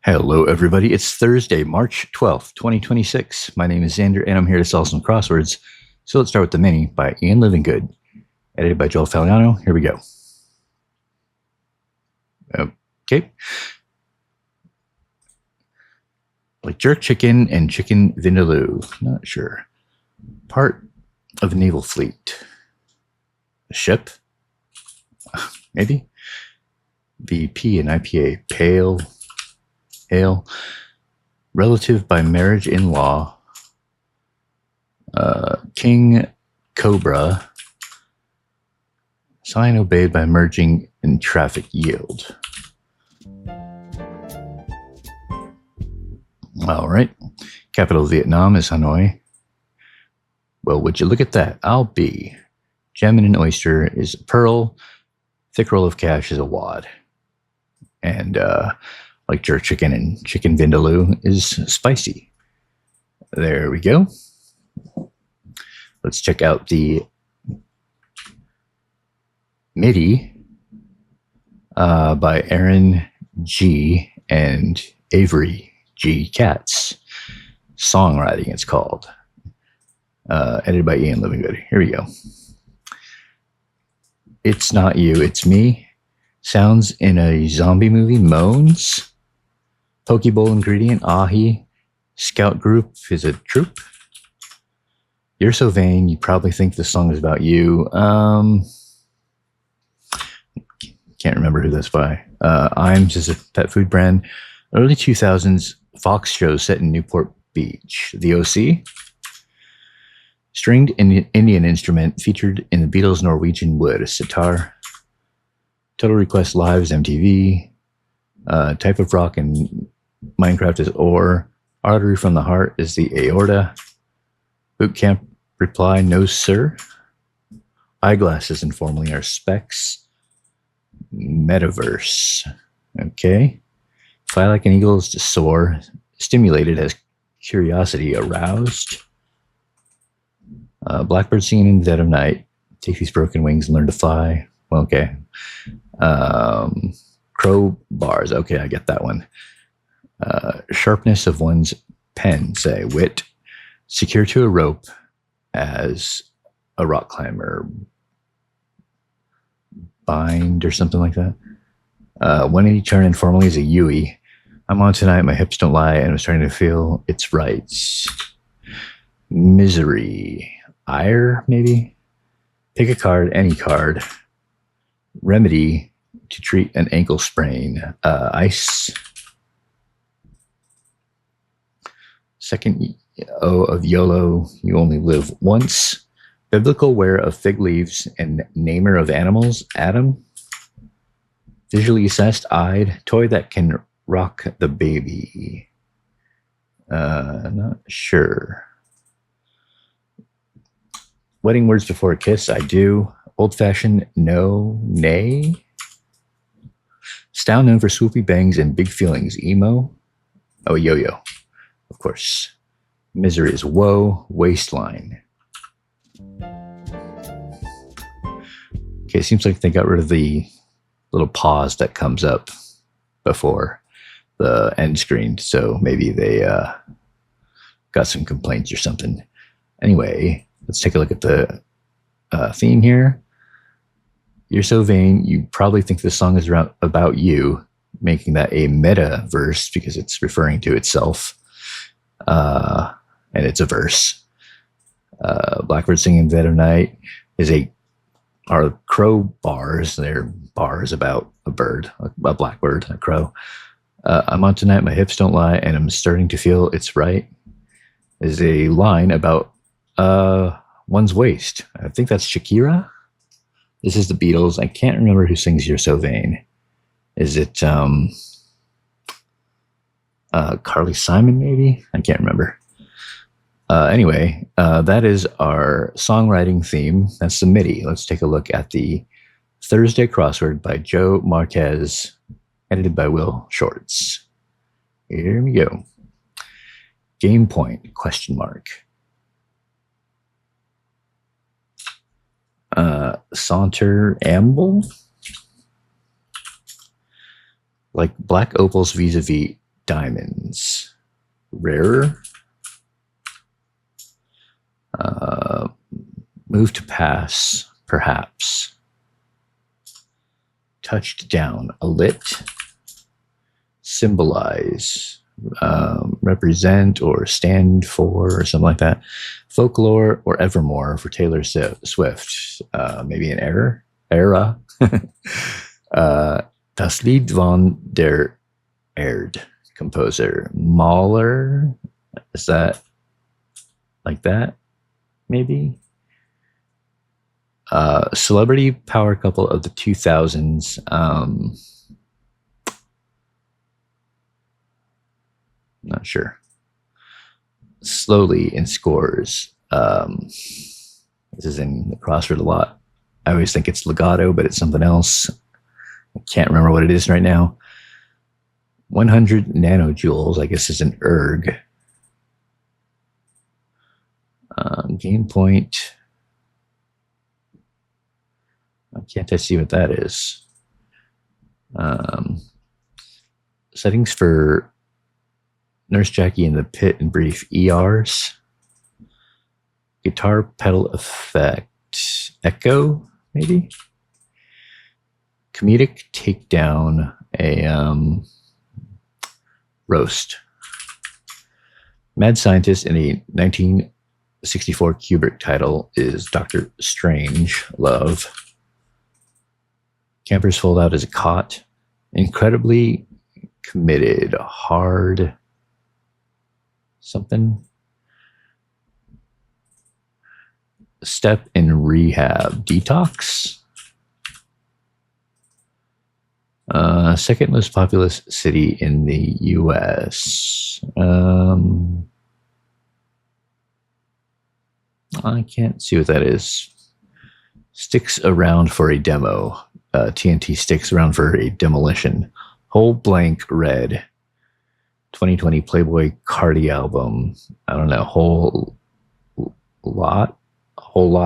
Hello, everybody. It's Thursday, March 12th, 2026. My name is Xander, and I'm here to solve some crosswords. So let's start with The Mini by Ian Livingood, edited by Joel Faliano. Here we go. Okay. Like jerk chicken and chicken vindaloo. Not sure. Part of a naval fleet. A ship? Maybe? VP and IPA. Pale. Ale. Relative by marriage in law. King Cobra. Sign obeyed by merging in traffic yield. All right. Capital of Vietnam is Hanoi. Well, would you look at that? I'll be. Gem in an oyster is a pearl. Thick roll of cash is a wad. And like jerk chicken and chicken vindaloo is spicy. There we go. Let's check out the Midi by Aaron G. and Avery G. Katz. Songwriting, it's called. Edited by Ian Livingood. Here we go. It's not you, it's me. Sounds in a zombie movie. Moans. Pokeball ingredient. Ahi. Scout group is a troop. You're so vain, you probably think the song is about you. Can't remember who that's by. Iams is a pet food brand. Early 2000s Fox show set in Newport Beach. The OC. Stringed Indian instrument featured in the Beatles' Norwegian Wood. A sitar. Total Request Live's MTV. Type of rock in Minecraft is ore. Artery from the heart is the aorta. Boot camp reply, no sir. Eyeglasses informally are specs. Metaverse. Okay. Fly like an eagle is to soar. Stimulated as curiosity aroused. Blackbird singing in the dead of night. Take these broken wings and learn to fly. Well, okay. Crowbars. Okay, I get that one. Sharpness of one's pen, say. Wit. Secure to a rope as a rock climber. Bind or something like that. 180 turn informally is a Yui. I'm on tonight, my hips don't lie, and I'm starting to feel it's right. Misery. Ire, maybe? Pick a card, any card. Remedy to treat an ankle sprain. Ice. Second O of YOLO, you only live once. Biblical wear of fig leaves and namer of animals. Adam. Visually assessed, eyed. Toy that can rock the baby. Not sure. Wedding words before a kiss, I do. Old-fashioned, no, nay. Style known for swoopy bangs and big feelings. Emo. Oh, yo-yo. Of course. Misery is woe. Waistline. Okay, seems like they got rid of the little pause that comes up before the end screen. So maybe they got some complaints or something. Anyway, let's take a look at the theme here. You're so vain, you probably think this song is about you, making that a meta verse because it's referring to itself. And it's a verse. Blackbird singing Dead of Night are crowbars. They're bars about a bird, a blackbird, a crow. I'm on tonight, my hips don't lie, and I'm starting to feel it's right. Is a line about one's waist. I think that's Shakira. This is the Beatles. I can't remember who sings You're So Vain. Is it Carly Simon, maybe? I can't remember. Anyway, that is our songwriting theme. That's the MIDI. Let's take a look at the Thursday Crossword by Joe Marquez, edited by Will Shorts. Here we go. Game point, question mark. Saunter amble. Like black opals vis-a-vis diamonds. Rarer. Move to pass, perhaps. Touched down, a lit. Symbolize, represent, or stand for, or something like that. Folklore or evermore for Taylor Swift. Maybe an era. Das Lied von der Erde, composer. Mahler, is that like that? Maybe. Celebrity power couple of the 2000s. Not sure. Slowly in scores. This is in the crossword a lot. I always think it's legato, but it's something else. I can't remember what it is right now. 100 nanojoules, I guess, is an erg. Game point. Can't I see what that is? Settings for Nurse Jackie in the Pit and Brief ERs. Guitar pedal effect. Echo, maybe? Comedic takedown. A roast. Mad scientist in a 1964 Kubrick title is Dr. Strange Love. Campers fold out as a cot. Incredibly committed. Hard. Something. Step in rehab. Detox. Second most populous city in the U.S. I can't see what that is. Sticks around for a demo. TNT sticks around for a demolition. Whole blank red. 2020 Playboy Cardi album. I don't know. Whole lot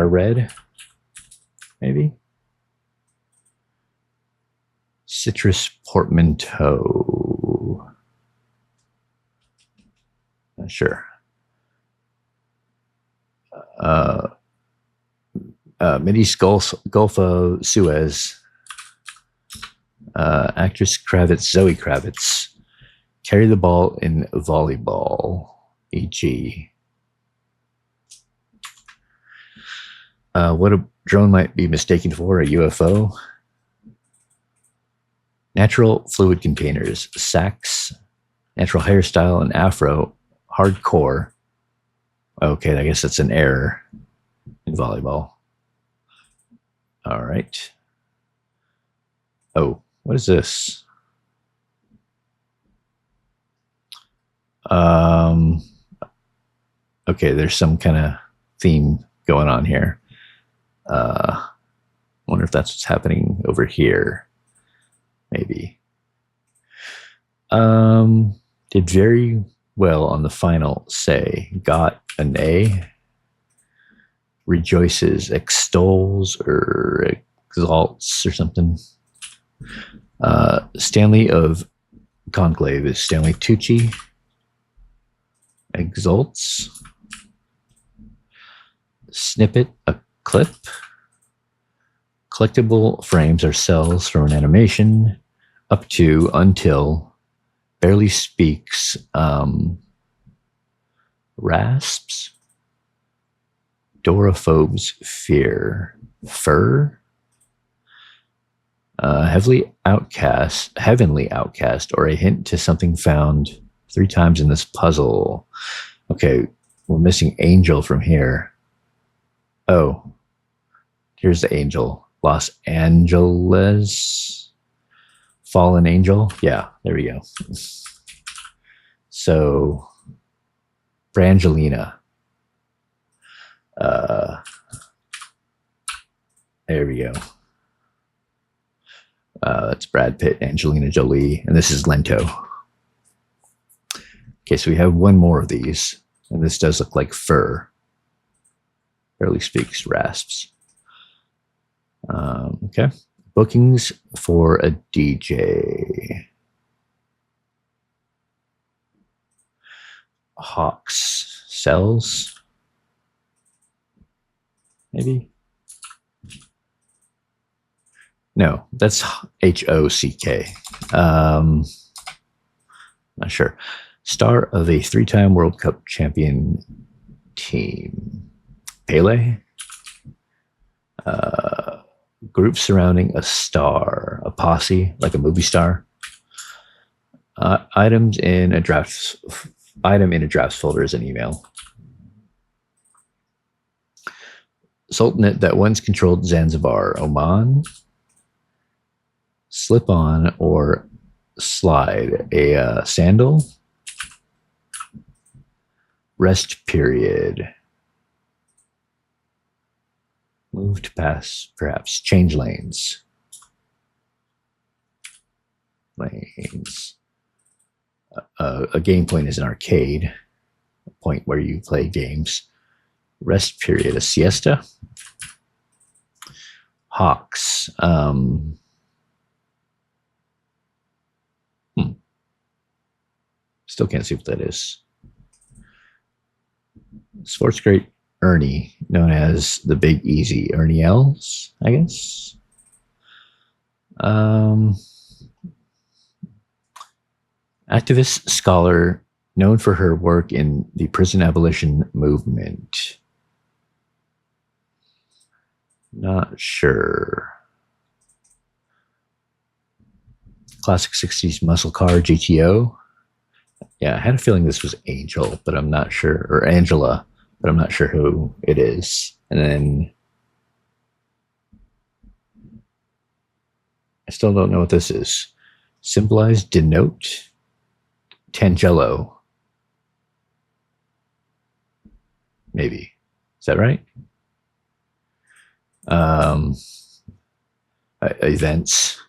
of red. Maybe. Citrus portmanteau. Not sure. Midi Gulf of Suez. Actress Kravitz, Zoe Kravitz. Carry the ball in volleyball. E.g. What a drone might be mistaken for, a UFO. Natural fluid containers, sax, natural hairstyle, and afro, hardcore. Okay, I guess that's an error in volleyball. All right. Oh, what is this? Okay, there's some kind of theme going on here. Wonder if that's what's happening over here. Maybe. Did very well on the final say. Got an A. Rejoices, extols, or exalts, or something. Stanley of Conclave is Stanley Tucci. Exalts. Snippet, a clip. Collectible frames are cells from an animation. Up to, until, barely speaks, rasps. Dorophobe's fear. Fur. Heavenly outcast, or a hint to something found 3 times in this puzzle. Okay, we're missing angel from here. Oh, here's the angel. Los Angeles. Fallen angel. Yeah, there we go. So, Brangelina. There we go. That's Brad Pitt, Angelina Jolie, and this is Lento. Okay, so we have one more of these, and this does look like fur. Barely speaks, rasps. Okay, bookings for a DJ. Hawks cells, maybe. No, that's Hock. Not sure. Star of a 3-time World Cup champion team. Pele. Group surrounding a star, a posse, like a movie star. Item in a drafts folder is an email. Sultanate that once controlled Zanzibar, Oman. Slip on or slide, a sandal. Rest period. Move to pass, perhaps. Change lanes. A game point is an arcade, a point where you play games. Rest period, a siesta. Hawks. Still can't see what that is. Sports great Ernie, known as the Big Easy. Ernie Els, I guess. Activist scholar known for her work in the prison abolition movement. Not sure. Classic 60s muscle car, GTO. Yeah, I had a feeling this was Angel, but I'm not sure. Or Angela, but I'm not sure who it is. And then I still don't know what this is. Symbolize, denote, Tangelo. Maybe. Is that right? Events.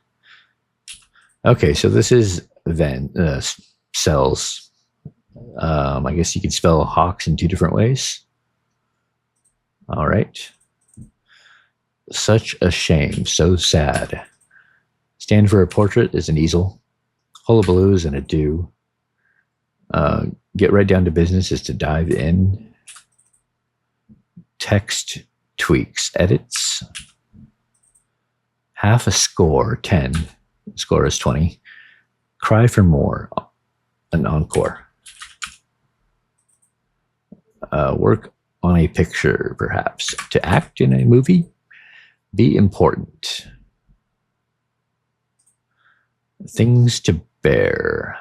Okay, so this is event cells. I guess you could spell Hawks in 2 different ways. All right. Such a shame, so sad. Stand for a portrait is an easel. Hullabaloo is an ado. Get right down to business is to dive in. Text tweaks, edits. Half a score, 10. Score is 20. Cry for more, an encore. Work on a picture, perhaps. To act in a movie, be important. Things to bear.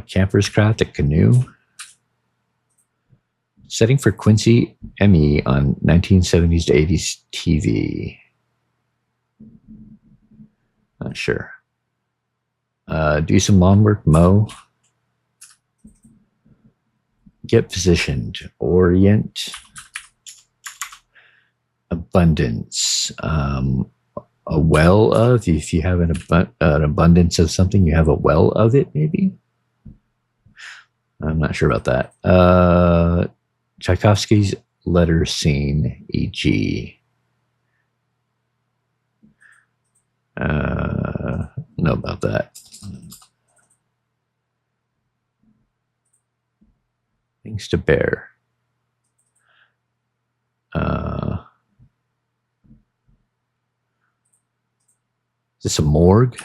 Camper's craft, a canoe. Setting for Quincy Emmy on 1970s to 80s TV. Not sure. Do some lawn work, mow. Get positioned, orient. Abundance. A well of, if you have an abundance of something, you have a well of it, maybe? I'm not sure about that. Tchaikovsky's letter scene, e.g. Know about that. Things to bear. Is this a morgue?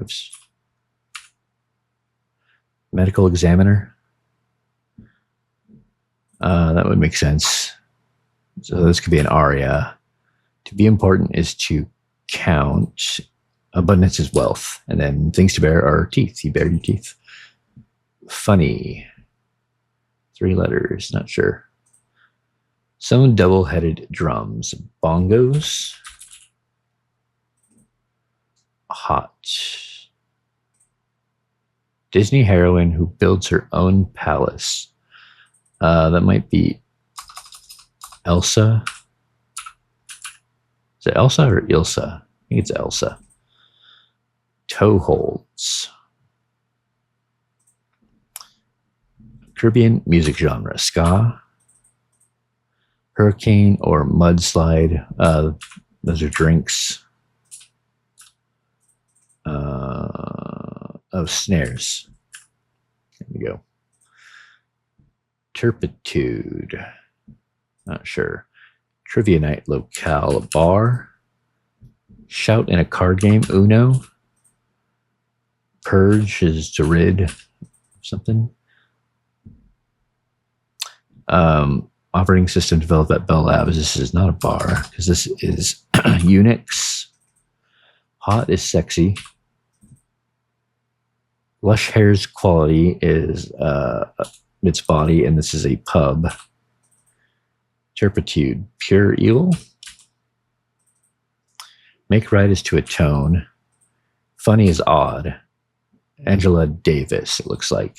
Oops. Medical examiner. That would make sense. So this could be an aria. To be important is to count. Abundance is wealth. And then things to bear are teeth. You bear your teeth. Funny. 3 letters, not sure. Some double-headed drums. Bongos. Hot. Disney heroine who builds her own palace. That might be Elsa. Is it Elsa or Ilsa? I think it's Elsa. Toe holds. Caribbean music genre. Ska. Hurricane or mudslide. Those are drinks. of snares. There we go. Turpitude. Not sure. Trivia night locale, a bar. Shout in a card game, Uno. Purge is to rid something. Operating system developed at Bell Labs. This is not a bar because this is Unix. Hot is sexy. Lush hair's quality is its body, and this is a pub. Turpitude, pure evil. Make right is to atone. Funny is odd. Angela Davis, it looks like.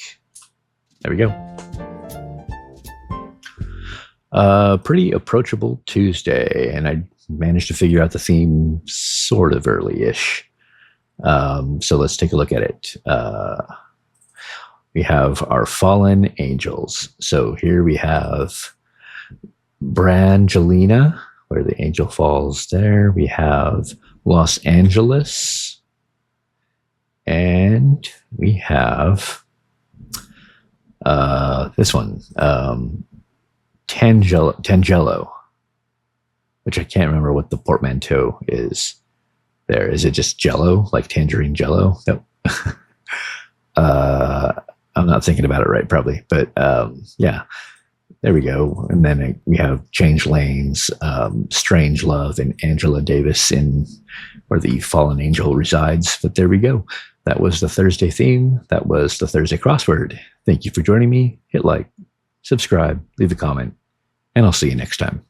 There we go. Pretty approachable Tuesday, and I managed to figure out the theme sort of early-ish. So let's take a look at it. We have our fallen angels. So here we have Brangelina, where the angel falls there. We have Los Angeles. And we have this one, Tangelo, which I can't remember what the portmanteau is there. Is it just Jello, like tangerine Jello? No. I'm not thinking about it right, probably. But yeah, there we go. And then we have Change Lanes, Strange Love, and Angela Davis in where the fallen angel resides. But there we go. That was the Thursday theme. That was the Thursday crossword. Thank you for joining me. Hit like, subscribe, leave a comment, and I'll see you next time.